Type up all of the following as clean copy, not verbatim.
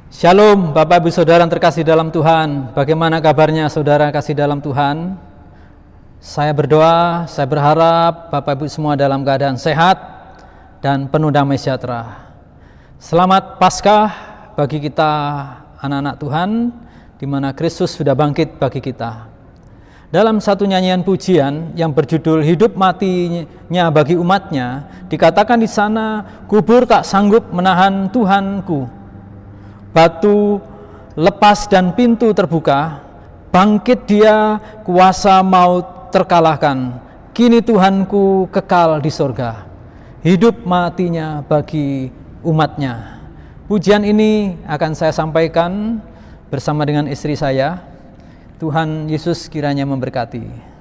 Shalom Bapak Ibu Saudara yang terkasih dalam Tuhan. Bagaimana kabarnya saudara kasih dalam Tuhan? Saya berdoa, saya berharap Bapak Ibu semua dalam keadaan sehat dan penuh damai sejahtera. Selamat Paskah bagi kita anak-anak Tuhan, di mana Kristus sudah bangkit bagi kita. Dalam satu nyanyian pujian yang berjudul Hidup Matinya Bagi Umatnya, dikatakan di sana, kubur tak sanggup menahan Tuhanku. Batu lepas dan pintu terbuka, bangkit dia, kuasa maut terkalahkan. Kini Tuhanku kekal di sorga, hidup matinya bagi umatnya. Pujian ini akan saya sampaikan bersama dengan istri saya. Tuhan Yesus kiranya memberkati.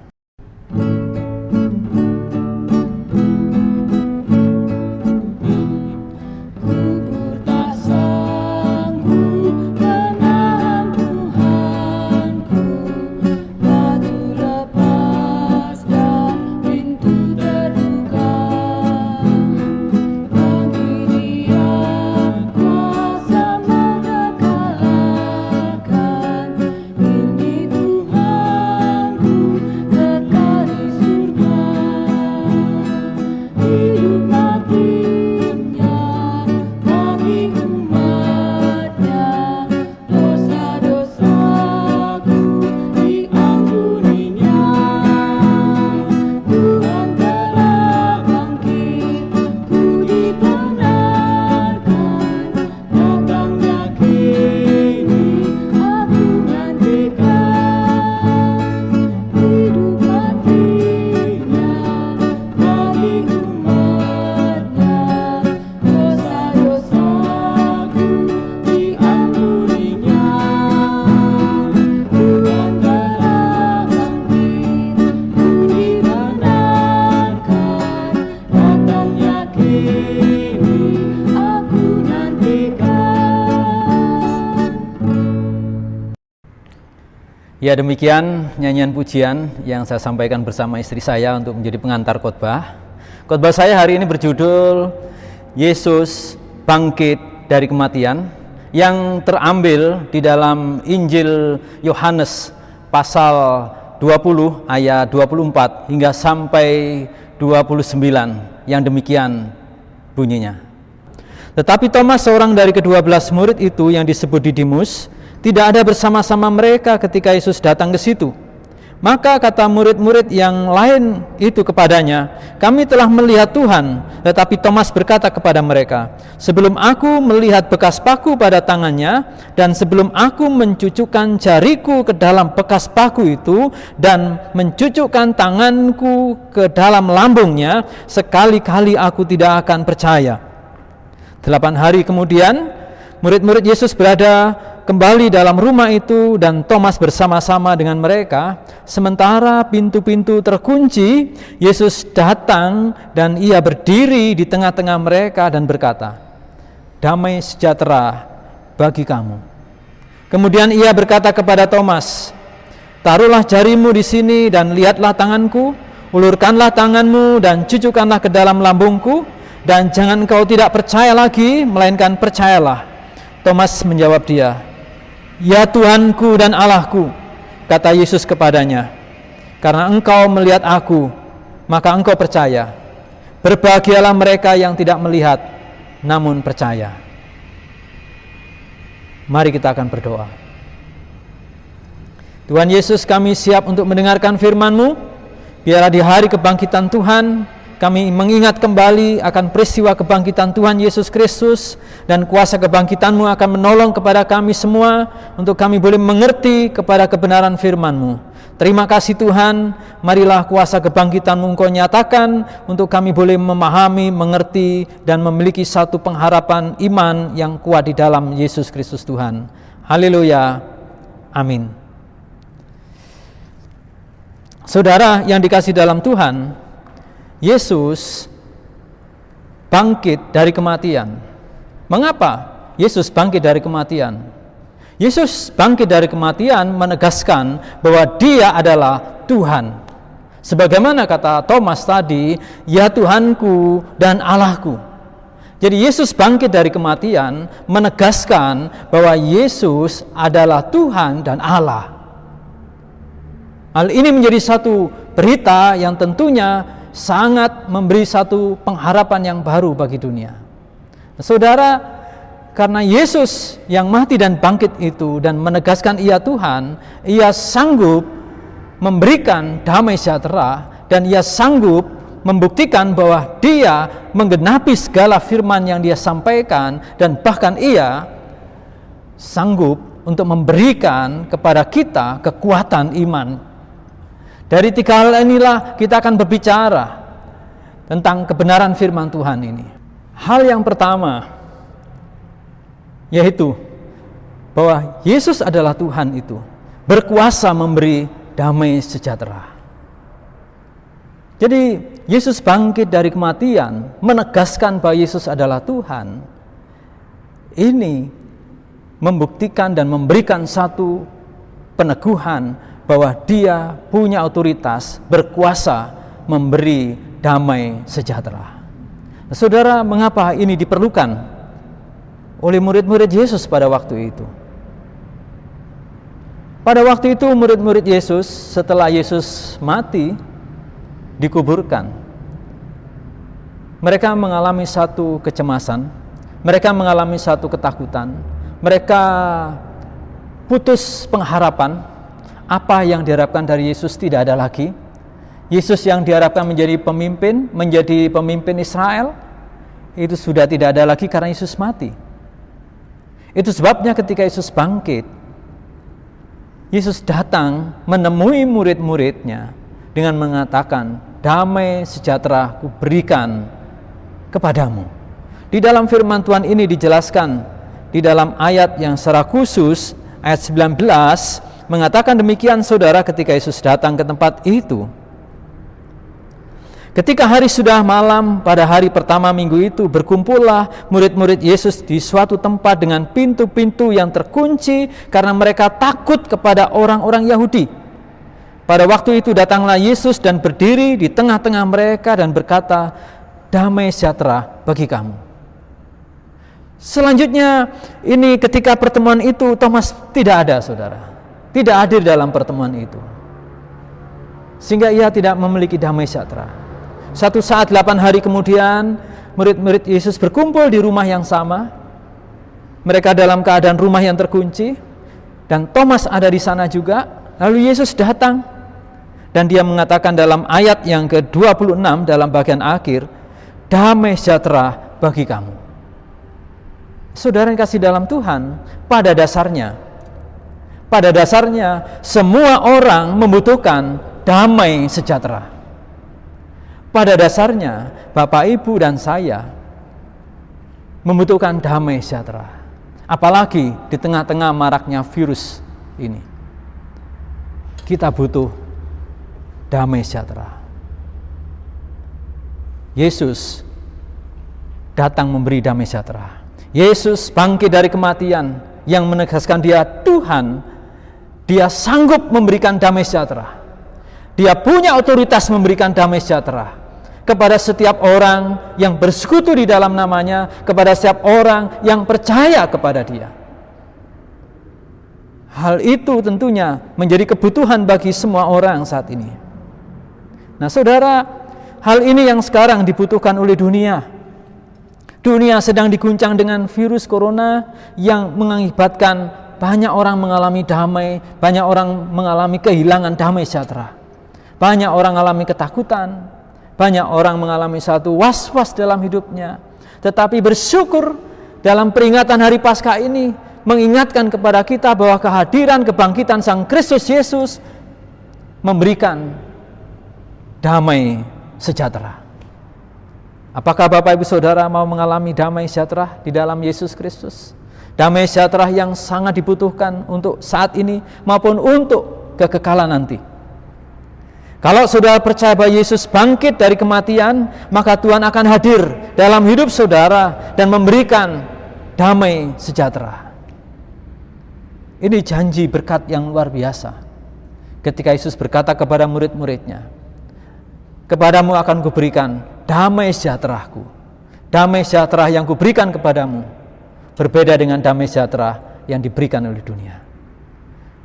Ya, demikian nyanyian pujian yang saya sampaikan bersama istri saya untuk menjadi pengantar khotbah. Khotbah saya hari ini berjudul Yesus Bangkit dari Kematian, yang terambil di dalam Injil Yohanes pasal 20 ayat 24 hingga sampai 29, yang demikian bunyinya. Tetapi Thomas, seorang dari ke-12 murid itu yang disebut Didimus, tidak ada bersama-sama mereka ketika Yesus datang ke situ. Maka kata murid-murid yang lain itu kepadanya, kami telah melihat Tuhan. Tetapi Thomas berkata kepada mereka, sebelum aku melihat bekas paku pada tangannya, dan sebelum aku mencucukkan jariku ke dalam bekas paku itu, dan mencucukkan tanganku ke dalam lambungnya, sekali-kali aku tidak akan percaya. 8 hari kemudian, murid-murid Yesus berada kembali dalam rumah itu, dan Thomas bersama-sama dengan mereka. Sementara pintu-pintu terkunci, Yesus datang dan ia berdiri di tengah-tengah mereka dan berkata, damai sejahtera bagi kamu. Kemudian ia berkata kepada Thomas, taruhlah jarimu di sini dan lihatlah tanganku, ulurkanlah tanganmu dan cucukkanlah ke dalam lambungku, dan jangan engkau tidak percaya lagi, melainkan percayalah. Thomas menjawab dia, ya Tuhanku dan Allahku, kata Yesus kepadanya, karena engkau melihat aku, maka engkau percaya. Berbahagialah mereka yang tidak melihat, namun percaya. Mari kita akan berdoa. Tuhan Yesus, kami siap untuk mendengarkan firman-Mu. Biarlah di hari kebangkitan Tuhan, kami mengingat kembali akan peristiwa kebangkitan Tuhan Yesus Kristus, dan kuasa kebangkitan-Mu akan menolong kepada kami semua untuk kami boleh mengerti kepada kebenaran firman-Mu. Terima kasih Tuhan, marilah kuasa kebangkitan-Mu Engkau nyatakan untuk kami boleh memahami, mengerti, dan memiliki satu pengharapan iman yang kuat di dalam Yesus Kristus Tuhan. Haleluya, amin. Saudara yang dikasihi dalam Tuhan, Yesus bangkit dari kematian. Mengapa Yesus bangkit dari kematian? Yesus bangkit dari kematian menegaskan bahwa Dia adalah Tuhan. Sebagaimana kata Thomas tadi, ya Tuhanku dan Allahku. Jadi Yesus bangkit dari kematian menegaskan bahwa Yesus adalah Tuhan dan Allah. Hal ini menjadi satu berita yang tentunya sangat memberi satu pengharapan yang baru bagi dunia. Saudara, karena Yesus yang mati dan bangkit itu dan menegaskan Ia Tuhan, Ia sanggup memberikan damai sejahtera dan Ia sanggup membuktikan bahwa Dia menggenapi segala firman yang Dia sampaikan, dan bahkan Ia sanggup untuk memberikan kepada kita kekuatan iman. Dari tiga hal inilah kita akan berbicara tentang kebenaran firman Tuhan ini. Hal yang pertama yaitu bahwa Yesus adalah Tuhan itu berkuasa memberi damai sejahtera. Jadi Yesus bangkit dari kematian menegaskan bahwa Yesus adalah Tuhan. Ini membuktikan dan memberikan satu peneguhan bahwa Dia punya otoritas berkuasa memberi damai sejahtera. Saudara, mengapa ini diperlukan oleh murid-murid Yesus pada waktu itu? Pada waktu itu murid-murid Yesus setelah Yesus mati dikuburkan, mereka mengalami satu kecemasan, mereka mengalami satu ketakutan, mereka putus pengharapan. Apa yang diharapkan dari Yesus tidak ada lagi. Yesus yang diharapkan menjadi pemimpin Israel, itu sudah tidak ada lagi karena Yesus mati. Itu sebabnya ketika Yesus bangkit, Yesus datang menemui murid-muridnya dengan mengatakan, damai sejahtera kuberikan kepadamu. Di dalam firman Tuhan ini dijelaskan di dalam ayat yang secara khusus, ayat 19, mengatakan demikian, saudara, ketika Yesus datang ke tempat itu. Ketika hari sudah malam pada hari pertama minggu itu, berkumpullah murid-murid Yesus di suatu tempat dengan pintu-pintu yang terkunci karena mereka takut kepada orang-orang Yahudi. Pada waktu itu datanglah Yesus dan berdiri di tengah-tengah mereka dan berkata, damai sejahtera bagi kamu. Selanjutnya, ini ketika pertemuan itu, Thomas tidak ada, saudara. Tidak hadir dalam pertemuan itu. Sehingga ia tidak memiliki damai sejahtera. Satu saat 8 hari kemudian, murid-murid Yesus berkumpul di rumah yang sama. Mereka dalam keadaan rumah yang terkunci, dan Thomas ada di sana juga. Lalu Yesus datang, dan Dia mengatakan dalam ayat yang ke-26 dalam bagian akhir, damai sejahtera bagi kamu. Saudara yang kasih dalam Tuhan, pada dasarnya semua orang membutuhkan damai sejahtera. Pada dasarnya Bapak, Ibu, dan saya membutuhkan damai sejahtera. Apalagi di tengah-tengah maraknya virus ini. Kita butuh damai sejahtera. Yesus datang memberi damai sejahtera. Yesus bangkit dari kematian yang menegaskan Dia Tuhan. Dia sanggup memberikan damai sejahtera. Dia punya otoritas memberikan damai sejahtera kepada setiap orang yang bersekutu di dalam namanya, kepada setiap orang yang percaya kepada Dia. Hal itu tentunya menjadi kebutuhan bagi semua orang saat ini. Nah, saudara, hal ini yang sekarang dibutuhkan oleh dunia. Dunia sedang diguncang dengan virus corona yang mengakibatkan banyak orang mengalami damai, banyak orang mengalami kehilangan damai sejahtera. Banyak orang mengalami ketakutan, banyak orang mengalami satu was-was dalam hidupnya. Tetapi bersyukur dalam peringatan hari Paskah ini mengingatkan kepada kita bahwa kehadiran kebangkitan Sang Kristus Yesus memberikan damai sejahtera. Apakah Bapak, Ibu, Saudara mau mengalami damai sejahtera di dalam Yesus Kristus? Damai sejahtera yang sangat dibutuhkan untuk saat ini maupun untuk kekekalan nanti. Kalau saudara percaya bahwa Yesus bangkit dari kematian, maka Tuhan akan hadir dalam hidup saudara dan memberikan damai sejahtera. Ini janji berkat yang luar biasa. Ketika Yesus berkata kepada murid-muridnya, kepadamu akan kuberikan damai sejahteraku. Damai sejahtera yang kuberikan kepadamu berbeda dengan damai sejahtera yang diberikan oleh dunia.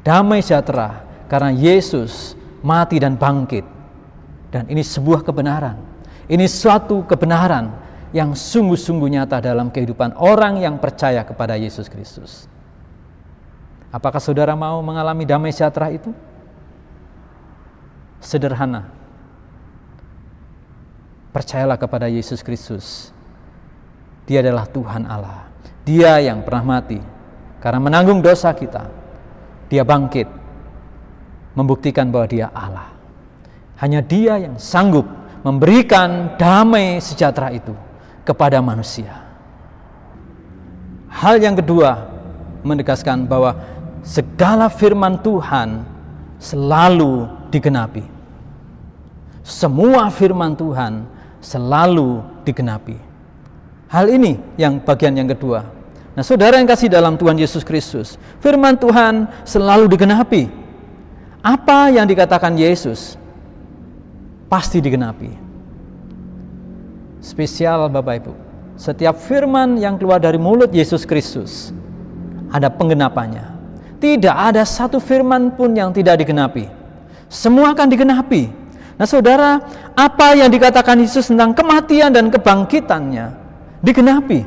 Damai sejahtera karena Yesus mati dan bangkit. Dan ini sebuah kebenaran. Ini suatu kebenaran yang sungguh-sungguh nyata dalam kehidupan orang yang percaya kepada Yesus Kristus. Apakah saudara mau mengalami damai sejahtera itu? Sederhana. Percayalah kepada Yesus Kristus. Dia adalah Tuhan Allah. Dia yang pernah mati karena menanggung dosa kita. Dia bangkit, membuktikan bahwa dia Allah. Hanya dia yang sanggup memberikan damai sejahtera itu kepada manusia. Hal yang kedua, menegaskan bahwa segala firman Tuhan selalu digenapi. Semua firman Tuhan selalu digenapi. Hal ini yang bagian yang kedua. Nah, saudara yang kasih dalam Tuhan Yesus Kristus, firman Tuhan selalu digenapi. Apa yang dikatakan Yesus pasti digenapi. Spesial Bapak Ibu, setiap firman yang keluar dari mulut Yesus Kristus ada penggenapannya. Tidak ada satu firman pun yang tidak digenapi. Semua akan digenapi. Nah saudara, apa yang dikatakan Yesus tentang kematian dan kebangkitannya digenapi.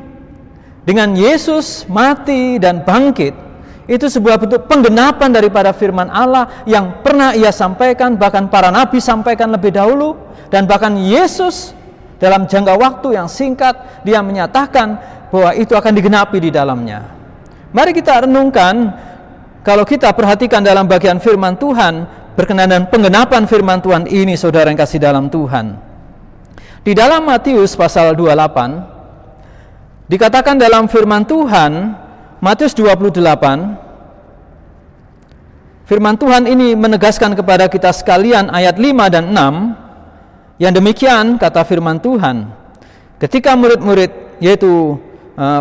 Dengan Yesus mati dan bangkit, itu sebuah bentuk penggenapan daripada firman Allah yang pernah ia sampaikan, bahkan para nabi sampaikan lebih dahulu, dan bahkan Yesus dalam jangka waktu yang singkat dia menyatakan bahwa itu akan digenapi di dalamnya. Mari kita renungkan, kalau kita perhatikan dalam bagian firman Tuhan berkenaan dengan penggenapan firman Tuhan ini, saudara yang kasih dalam Tuhan. Di dalam Matius pasal 28 dikatakan dalam firman Tuhan, Matius 28, firman Tuhan ini menegaskan kepada kita sekalian ayat 5 dan 6, yang demikian kata firman Tuhan, ketika murid-murid yaitu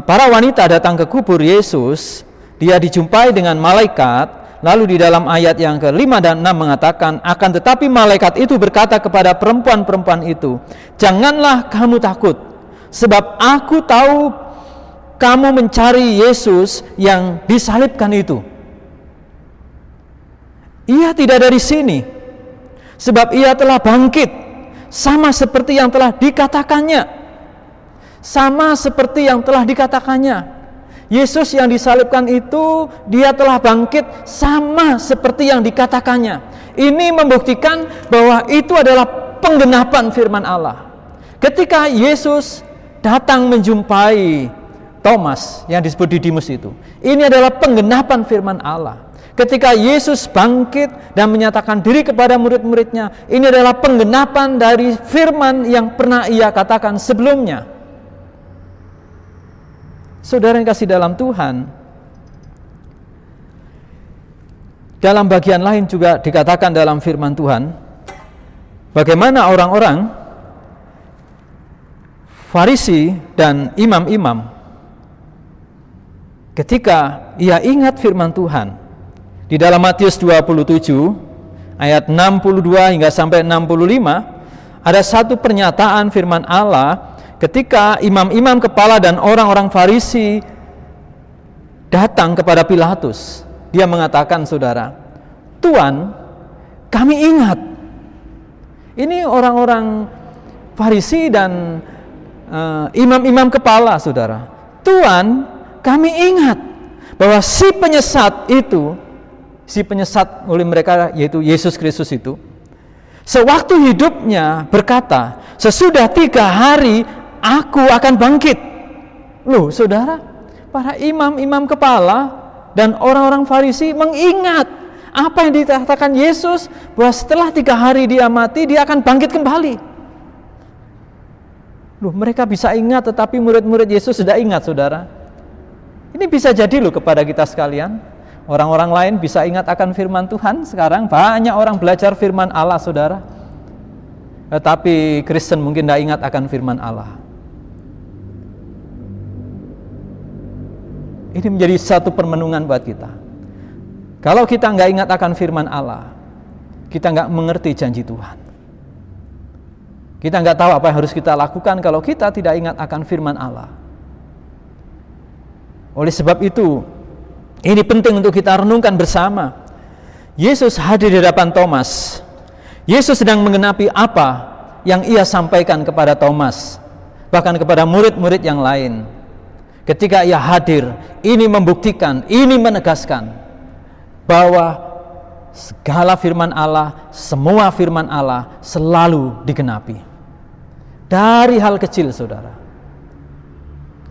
para wanita datang ke kubur Yesus, dia dijumpai dengan malaikat. Lalu di dalam ayat yang ke-5 dan 6 mengatakan, akan tetapi malaikat itu berkata kepada perempuan-perempuan itu, janganlah kamu takut, sebab aku tahu kamu mencari Yesus yang disalibkan itu. Ia tidak dari sini, sebab ia telah bangkit, sama seperti yang telah dikatakannya. Sama seperti yang telah dikatakannya. Yesus yang disalibkan itu, dia telah bangkit sama seperti yang dikatakannya. Ini membuktikan bahwa itu adalah penggenapan firman Allah. Ketika Yesus datang menjumpai Thomas yang disebut Didimus itu, ini adalah penggenapan firman Allah. Ketika Yesus bangkit dan menyatakan diri kepada murid-muridnya, ini adalah penggenapan dari firman yang pernah ia katakan sebelumnya. Saudara yang kasih dalam Tuhan, dalam bagian lain juga dikatakan dalam firman Tuhan, bagaimana orang-orang Farisi dan imam-imam ketika ia ingat firman Tuhan. Di dalam Matius 27 ayat 62 hingga sampai 65 ada satu pernyataan firman Allah ketika imam-imam kepala dan orang-orang Farisi datang kepada Pilatus. Dia mengatakan, saudara, Tuan, kami ingat. Ini orang-orang Farisi dan imam-imam kepala, saudara. Tuan, kami ingat bahwa si penyesat itu, si penyesat oleh mereka yaitu Yesus Kristus itu, sewaktu hidupnya berkata, sesudah 3 hari aku akan bangkit. Loh saudara, para imam-imam kepala dan orang-orang Farisi mengingat apa yang dikatakan Yesus, bahwa setelah 3 hari dia mati, dia akan bangkit kembali. Loh, mereka bisa ingat, tetapi murid-murid Yesus sudah ingat, saudara. Ini bisa jadi loh kepada kita sekalian. Orang-orang lain bisa ingat akan firman Tuhan. Sekarang banyak orang belajar firman Allah, saudara. Tetapi Kristen mungkin tidak ingat akan firman Allah. Ini menjadi satu permenungan buat kita. Kalau kita nggak ingat akan firman Allah, kita nggak mengerti janji Tuhan. Kita nggak tahu apa yang harus kita lakukan kalau kita tidak ingat akan firman Allah. Oleh sebab itu, ini penting untuk kita renungkan bersama. Yesus hadir di hadapan Thomas. Yesus sedang menggenapi apa yang ia sampaikan kepada Thomas, bahkan kepada murid-murid yang lain. Ketika ia hadir, ini membuktikan, ini menegaskan bahwa segala firman Allah, semua firman Allah selalu digenapi. Dari hal kecil, saudara.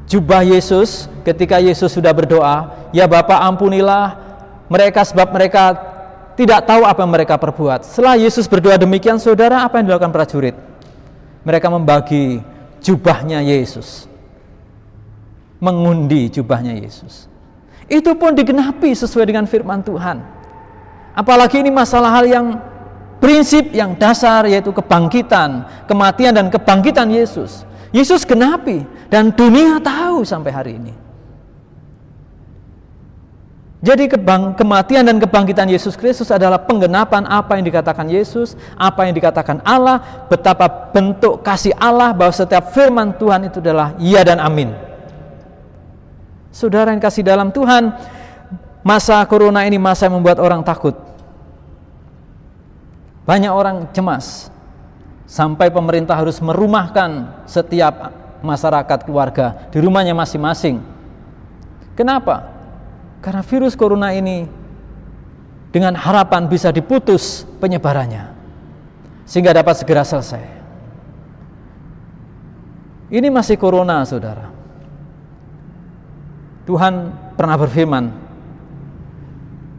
Jubah Yesus, ketika Yesus sudah berdoa, ya Bapa, ampunilah mereka sebab mereka tidak tahu apa yang mereka perbuat. Setelah Yesus berdoa demikian, saudara, apa yang dilakukan prajurit? Mereka membagi jubahnya Yesus, mengundi jubahnya Yesus. Itu pun digenapi sesuai dengan firman Tuhan. Apalagi ini masalah hal yang prinsip yang dasar, yaitu kebangkitan, kematian dan kebangkitan Yesus. Yesus genapi dan dunia tahu sampai hari ini. Jadi kematian dan kebangkitan Yesus Kristus adalah penggenapan apa yang dikatakan Yesus, apa yang dikatakan Allah, betapa bentuk kasih Allah bahwa setiap firman Tuhan itu adalah iya dan amin. Saudara yang kasih dalam Tuhan, masa corona ini masa yang membuat orang takut. Banyak orang cemas, sampai pemerintah harus merumahkan setiap masyarakat keluarga di rumahnya masing-masing. Kenapa? Karena virus corona ini dengan harapan bisa diputus penyebarannya sehingga dapat segera selesai. Ini masih corona, saudara. Tuhan pernah berfirman,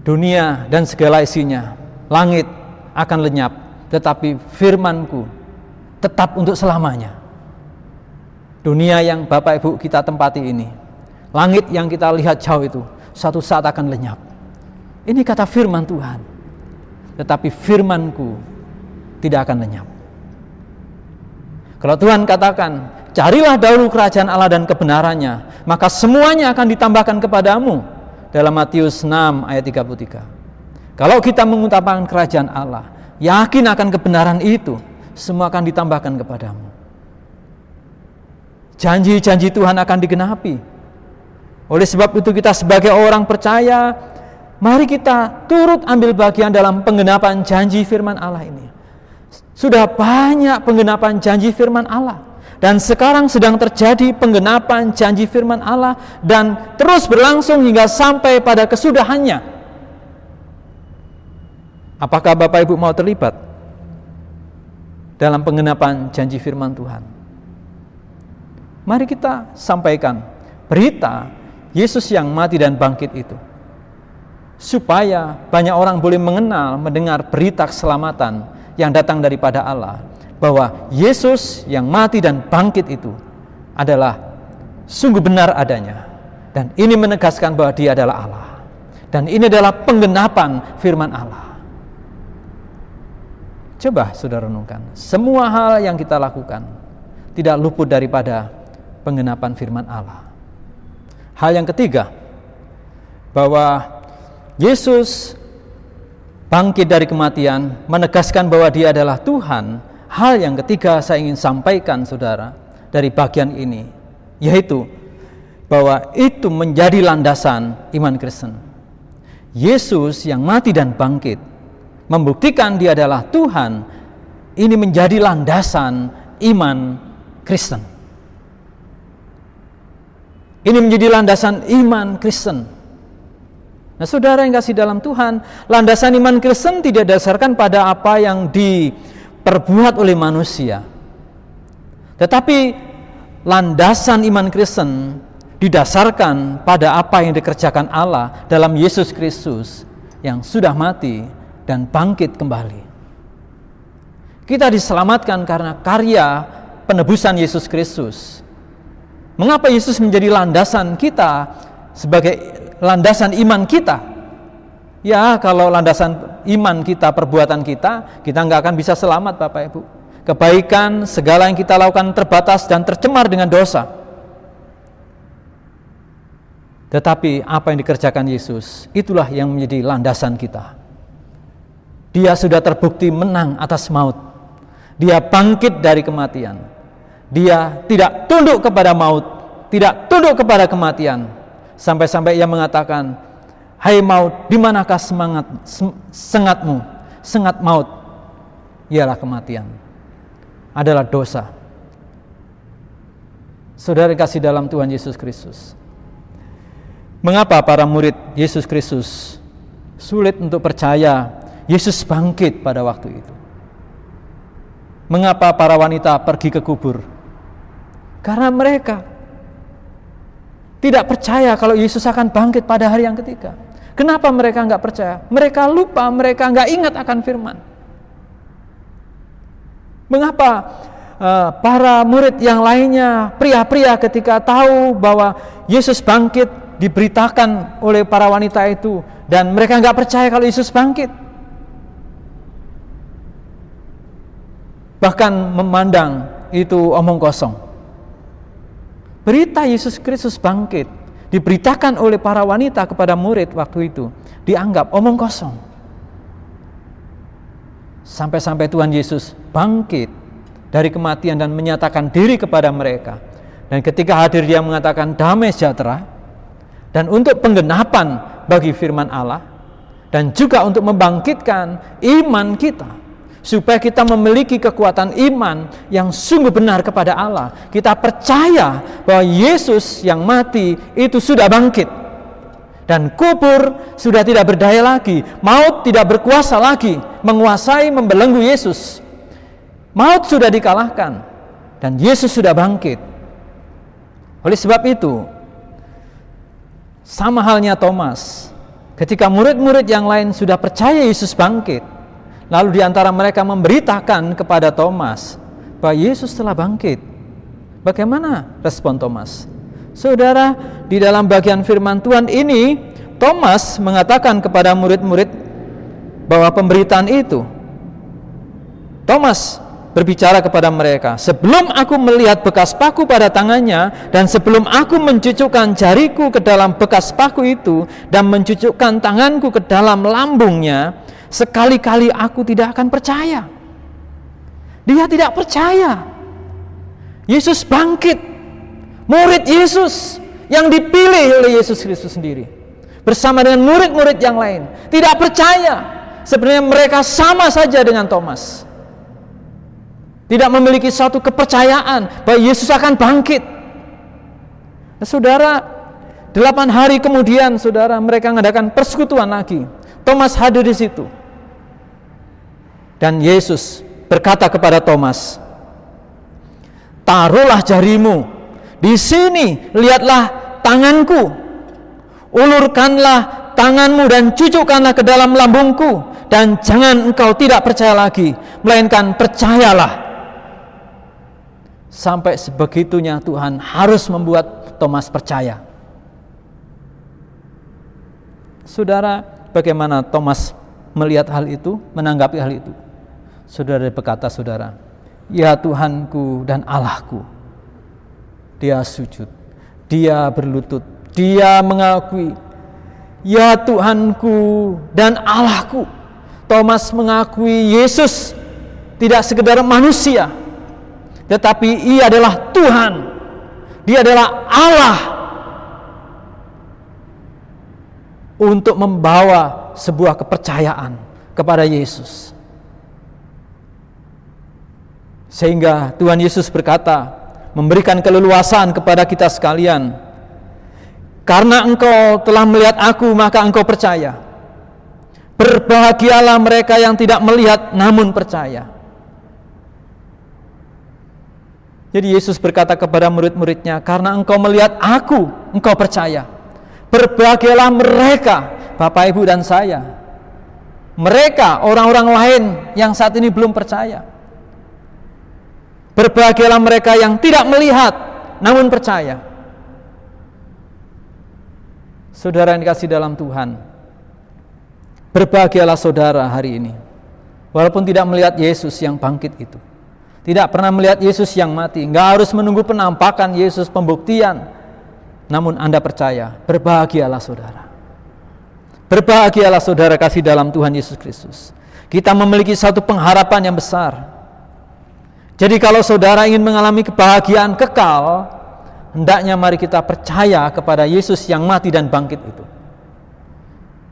dunia dan segala isinya, langit akan lenyap, tetapi firman-Ku tetap untuk selamanya. Dunia yang Bapak Ibu kita tempati ini, langit yang kita lihat jauh itu, suatu saat akan lenyap. Ini kata firman Tuhan. Tetapi firman-Ku tidak akan lenyap. Kalau Tuhan katakan, carilah dahulu kerajaan Allah dan kebenarannya, maka semuanya akan ditambahkan kepadamu. Dalam Matius 6 ayat 33. Kalau kita mengutamakan kerajaan Allah, yakin akan kebenaran itu, semua akan ditambahkan kepadamu. Janji-janji Tuhan akan digenapi. Oleh sebab itu kita sebagai orang percaya, mari kita turut ambil bagian dalam penggenapan janji firman Allah ini. Sudah banyak penggenapan janji firman Allah, dan sekarang sedang terjadi penggenapan janji firman Allah, dan terus berlangsung hingga sampai pada kesudahannya. Apakah Bapak Ibu mau terlibat dalam penggenapan janji firman Tuhan? Mari kita sampaikan berita Yesus yang mati dan bangkit itu, supaya banyak orang boleh mendengar berita keselamatan yang datang daripada Allah, bahwa Yesus yang mati dan bangkit itu adalah sungguh benar adanya, dan ini menegaskan bahwa Dia adalah Allah, dan ini adalah penggenapan firman Allah. Coba saudara renungkan, semua hal yang kita lakukan tidak luput daripada penggenapan firman Allah. Hal yang ketiga, bahwa Yesus bangkit dari kematian menegaskan bahwa Dia adalah Tuhan. Hal yang ketiga saya ingin sampaikan, saudara, dari bagian ini, yaitu bahwa itu menjadi landasan iman Kristen. Yesus yang mati dan bangkit membuktikan Dia adalah Tuhan. Ini menjadi landasan iman Kristen. Ini menjadi landasan iman Kristen. Nah, saudara yang kasih dalam Tuhan, landasan iman Kristen tidak didasarkan pada apa yang diperbuat oleh manusia. Tetapi landasan iman Kristen didasarkan pada apa yang dikerjakan Allah dalam Yesus Kristus yang sudah mati dan bangkit kembali. Kita diselamatkan karena karya penebusan Yesus Kristus. Mengapa Yesus menjadi landasan kita sebagai landasan iman kita? Ya, kalau landasan iman kita, perbuatan kita nggak akan bisa selamat, Bapak Ibu. Kebaikan, segala yang kita lakukan terbatas dan tercemar dengan dosa. Tetapi apa yang dikerjakan Yesus, itulah yang menjadi landasan kita. Dia sudah terbukti menang atas maut. Dia bangkit dari kematian. Dia tidak tunduk kepada maut, tidak tunduk kepada kematian. Sampai-sampai ia mengatakan, "Hai maut, di manakah sengatmu?" Sengat maut ialah kematian, adalah dosa. Saudara kasih dalam Tuhan Yesus Kristus, mengapa para murid Yesus Kristus sulit untuk percaya Yesus bangkit pada waktu itu? Mengapa para wanita pergi ke kubur? Karena mereka tidak percaya kalau Yesus akan bangkit pada hari yang ketiga. Kenapa mereka enggak percaya? Mereka lupa, mereka enggak ingat akan firman. Mengapa para murid yang lainnya, pria-pria ketika tahu bahwa Yesus bangkit, diberitakan oleh para wanita itu, dan mereka enggak percaya kalau Yesus bangkit? Bahkan memandang itu omong kosong. Berita Yesus Kristus bangkit diberitakan oleh para wanita kepada murid waktu itu dianggap omong kosong. Sampai-sampai Tuhan Yesus bangkit dari kematian dan menyatakan diri kepada mereka. Dan ketika hadir dia mengatakan damai sejahtera, dan untuk penggenapan bagi firman Allah, dan juga untuk membangkitkan iman kita, supaya kita memiliki kekuatan iman yang sungguh benar kepada Allah. Kita percaya bahwa Yesus yang mati itu sudah bangkit, dan kubur sudah tidak berdaya lagi, maut tidak berkuasa lagi menguasai, membelenggu Yesus. Maut sudah dikalahkan dan Yesus sudah bangkit. Oleh sebab itu, sama halnya Thomas, ketika murid-murid yang lain sudah percaya Yesus bangkit, lalu di antara mereka memberitakan kepada Thomas bahwa Yesus telah bangkit. Bagaimana respon Thomas? Saudara, di dalam bagian firman Tuhan ini, Thomas mengatakan kepada murid-murid bahwa pemberitaan itu, Thomas berbicara kepada mereka, "Sebelum aku melihat bekas paku pada tangannya, dan sebelum aku mencucukkan jariku ke dalam bekas paku itu, dan mencucukkan tanganku ke dalam lambungnya, sekali-kali aku tidak akan percaya." Dia tidak percaya Yesus bangkit. Murid Yesus yang dipilih oleh Yesus Kristus sendiri bersama dengan murid-murid yang lain tidak percaya. Sebenarnya mereka sama saja dengan Thomas, tidak memiliki suatu kepercayaan bahwa Yesus akan bangkit. Nah, saudara, 8 hari kemudian, saudara, mereka mengadakan persekutuan lagi. Thomas hadir di situ. Dan Yesus berkata kepada Thomas, "Taruhlah jarimu di sini, lihatlah tanganku. Ulurkanlah tanganmu dan cucukkanlah ke dalam lambungku, dan jangan engkau tidak percaya lagi, melainkan percayalah." Sampai sebegitunya Tuhan harus membuat Thomas percaya. Saudara, bagaimana Thomas melihat hal itu, menanggapi hal itu? Saudara berkata, saudara, "Ya Tuhanku dan Allahku." Dia sujud, dia berlutut, dia mengakui, "Ya Tuhanku dan Allahku." Thomas mengakui Yesus tidak sekedar manusia, tetapi ia adalah Tuhan, dia adalah Allah, untuk membawa sebuah kepercayaan kepada Yesus. Sehingga Tuhan Yesus berkata, memberikan keleluasaan kepada kita sekalian, "Karena engkau telah melihat aku, maka engkau percaya. Berbahagialah mereka yang tidak melihat namun percaya." Jadi Yesus berkata kepada murid-muridnya, "Karena engkau melihat aku, engkau percaya." Berbahagialah mereka, Bapak, Ibu, dan saya. Mereka, orang-orang lain yang saat ini belum percaya. Berbahagialah mereka yang tidak melihat namun percaya. Saudara yang dikasihi dalam Tuhan, berbahagialah saudara hari ini, walaupun tidak melihat Yesus yang bangkit itu, tidak pernah melihat Yesus yang mati, enggak harus menunggu penampakan Yesus, pembuktian, namun Anda percaya. Berbahagialah saudara. Berbahagialah saudara kasih dalam Tuhan Yesus Kristus. Kita memiliki satu pengharapan yang besar. Jadi kalau saudara ingin mengalami kebahagiaan kekal, hendaknya mari kita percaya kepada Yesus yang mati dan bangkit itu.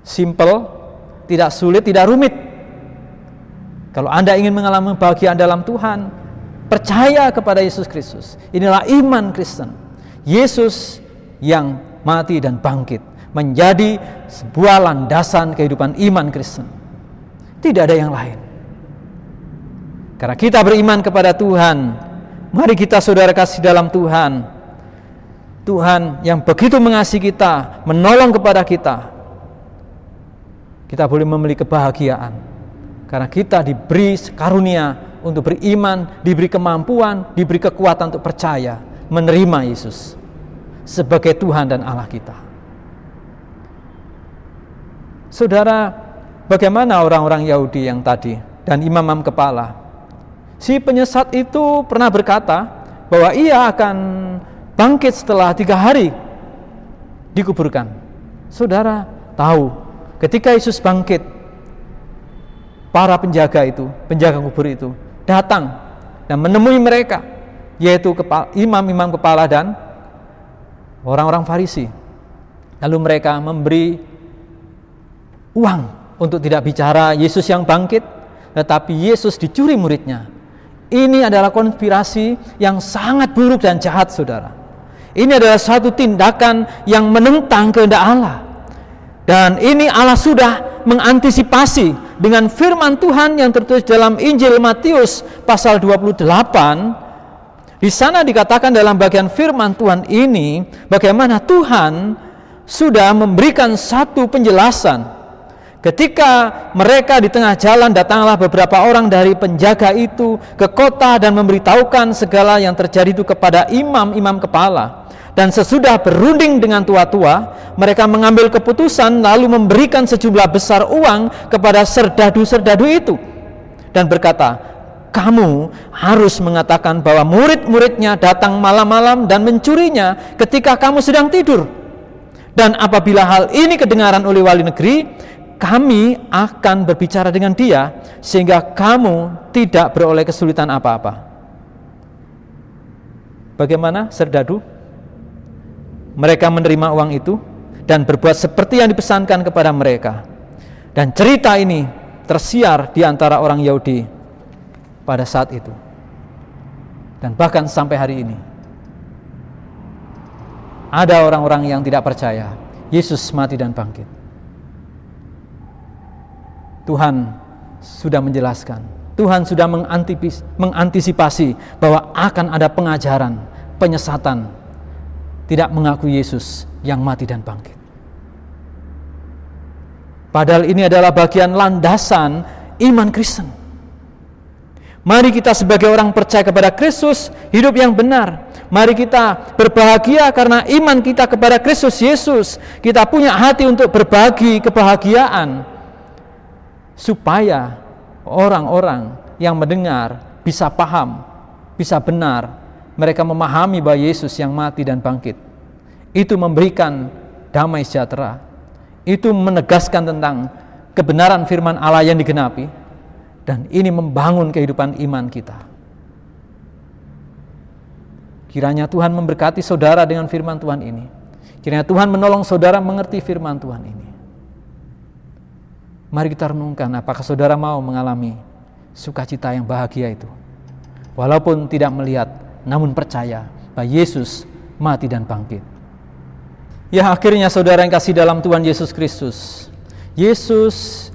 Simple, tidak sulit, tidak rumit. Kalau Anda ingin mengalami kebahagiaan dalam Tuhan, percaya kepada Yesus Kristus. Inilah iman Kristen. Yesus yang mati dan bangkit menjadi sebuah landasan kehidupan iman Kristen. Tidak ada yang lain. Karena kita beriman kepada Tuhan, mari kita saudara kasih dalam Tuhan. Tuhan yang begitu mengasihi kita, menolong kepada kita. Kita boleh memiliki kebahagiaan. Karena kita diberi karunia untuk beriman, diberi kemampuan, diberi kekuatan untuk percaya, menerima Yesus sebagai Tuhan dan Allah kita. Saudara, bagaimana orang-orang Yahudi yang tadi dan imam-imam kepala? Si penyesat itu pernah berkata bahwa ia akan bangkit setelah 3 hari dikuburkan. Saudara tahu, ketika Yesus bangkit, para penjaga kubur itu datang dan menemui mereka, yaitu imam-imam kepala dan orang-orang Farisi. Lalu mereka memberi uang untuk tidak bicara Yesus yang bangkit, tetapi Yesus dicuri muridnya. Ini adalah konspirasi yang sangat buruk dan jahat, saudara. Ini adalah satu tindakan yang menentang kehendak Allah. Dan ini Allah sudah mengantisipasi dengan firman Tuhan yang tertulis dalam Injil Matius pasal 28. Di sana dikatakan dalam bagian firman Tuhan ini, bagaimana Tuhan sudah memberikan satu penjelasan. Ketika mereka di tengah jalan, datanglah beberapa orang dari penjaga itu ke kota dan memberitahukan segala yang terjadi itu kepada imam-imam kepala. Dan sesudah berunding dengan tua-tua, mereka mengambil keputusan lalu memberikan sejumlah besar uang kepada serdadu-serdadu itu. Dan berkata, kamu harus mengatakan bahwa murid-muridnya datang malam-malam dan mencurinya ketika kamu sedang tidur. Dan apabila hal ini kedengaran oleh wali negeri, kami akan berbicara dengan dia sehingga kamu tidak beroleh kesulitan apa-apa. Bagaimana serdadu? Mereka menerima uang itu dan berbuat seperti yang dipesankan kepada mereka. Dan cerita ini tersiar di antara orang Yahudi pada saat itu. Dan bahkan sampai hari ini. Ada orang-orang yang tidak percaya Yesus mati dan bangkit. Tuhan sudah menjelaskan, Tuhan sudah mengantisipasi bahwa akan ada pengajaran, penyesatan, tidak mengakui Yesus yang mati dan bangkit. Padahal ini adalah bagian landasan iman Kristen. Mari kita sebagai orang percaya kepada Kristus, hidup yang benar. Mari kita berbahagia karena iman kita kepada Kristus Yesus. Kita punya hati untuk berbagi kebahagiaan, supaya orang-orang yang mendengar bisa paham, bisa benar. Mereka memahami bahwa Yesus yang mati dan bangkit itu memberikan damai sejahtera. Itu menegaskan tentang kebenaran firman Allah yang digenapi. Dan ini membangun kehidupan iman kita. Kiranya Tuhan memberkati saudara dengan firman Tuhan ini. Kiranya Tuhan menolong saudara mengerti firman Tuhan ini. Mari kita renungkan, apakah saudara mau mengalami sukacita yang bahagia itu, walaupun tidak melihat, namun percaya bahwa Yesus mati dan bangkit. Ya, akhirnya saudara yang kasih dalam Tuhan Yesus Kristus, Yesus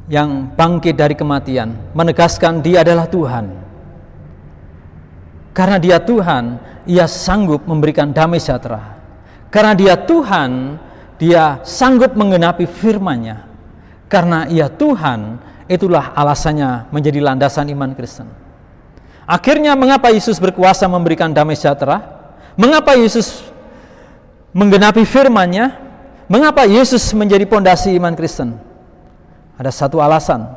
yang bangkit dari kematian menegaskan Dia adalah Tuhan. Karena Dia Tuhan, Ia sanggup memberikan damai sejahtera. Karena Dia Tuhan, Dia sanggup menggenapi firman-Nya. Karena Ia Tuhan, itulah alasannya menjadi landasan iman Kristen. Akhirnya mengapa Yesus berkuasa memberikan damai sejahtera? Mengapa Yesus menggenapi firman-Nya? Mengapa Yesus menjadi pondasi iman Kristen? Ada satu alasan.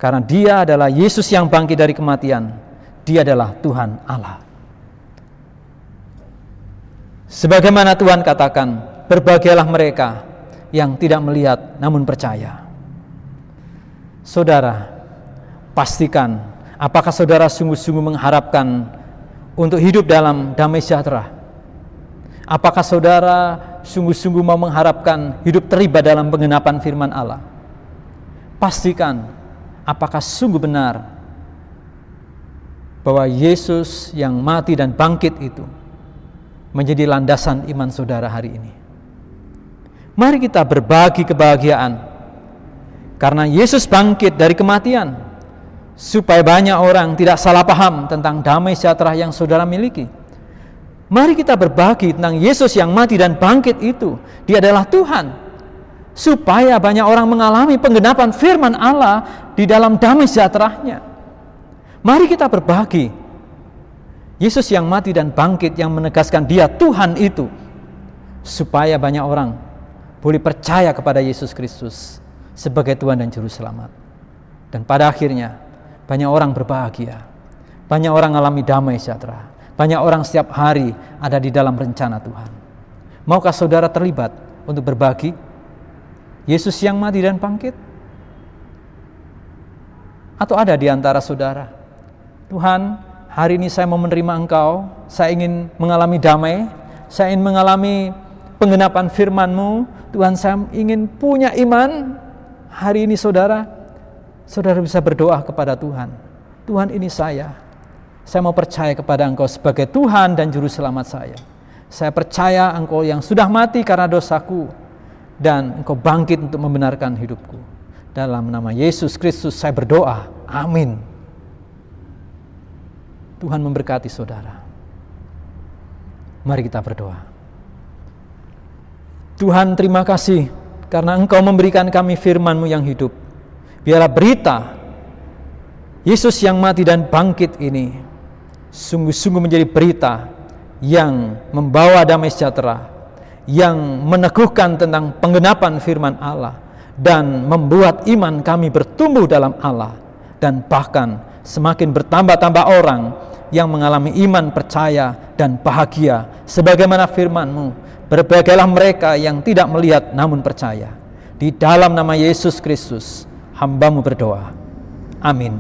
Karena Dia adalah Yesus yang bangkit dari kematian. Dia adalah Tuhan Allah. Sebagaimana Tuhan katakan, berbahagialah mereka yang tidak melihat namun percaya. Saudara, pastikan Apakah saudara sungguh-sungguh mengharapkan untuk hidup dalam damai sejahtera? Apakah saudara sungguh-sungguh mau mengharapkan hidup terlibat dalam penggenapan firman Allah? Pastikan apakah sungguh benar bahwa Yesus yang mati dan bangkit itu menjadi landasan iman saudara hari ini. Mari kita berbagi kebahagiaan karena Yesus bangkit dari kematian, supaya banyak orang tidak salah paham tentang damai sejahtera yang saudara miliki. Mari kita berbagi tentang Yesus yang mati dan bangkit itu. Dia adalah Tuhan, supaya banyak orang mengalami penggenapan firman Allah di dalam damai sejahteranya. Mari kita berbagi Yesus yang mati dan bangkit, yang menegaskan Dia Tuhan itu, supaya banyak orang boleh percaya kepada Yesus Kristus sebagai Tuhan dan Juru Selamat. Dan pada akhirnya banyak orang berbahagia, banyak orang mengalami damai sejahtera, banyak orang setiap hari ada di dalam rencana Tuhan. Maukah saudara terlibat untuk berbagi Yesus yang mati dan bangkit? Atau ada di antara saudara, Tuhan, hari ini saya mau menerima Engkau, saya ingin mengalami damai, saya ingin mengalami penggenapan firman-Mu, Tuhan, saya ingin punya iman. Hari ini saudara bisa berdoa kepada Tuhan. Tuhan, ini saya mau percaya kepada Engkau sebagai Tuhan dan Juru Selamat saya. Saya percaya Engkau yang sudah mati karena dosaku, dan Engkau bangkit untuk membenarkan hidupku. Dalam nama Yesus Kristus saya berdoa, amin. Tuhan memberkati saudara. Mari kita berdoa. Tuhan, terima kasih karena Engkau memberikan kami firman-Mu yang hidup. Biarlah berita Yesus yang mati dan bangkit ini sungguh-sungguh menjadi berita yang membawa damai sejahtera, yang meneguhkan tentang penggenapan firman Allah, dan membuat iman kami bertumbuh dalam Allah, dan bahkan semakin bertambah-tambah orang yang mengalami iman, percaya, dan bahagia sebagaimana firman-Mu. Berbagailah mereka yang tidak melihat namun percaya. Di dalam nama Yesus Kristus hamba-Mu berdoa, amin.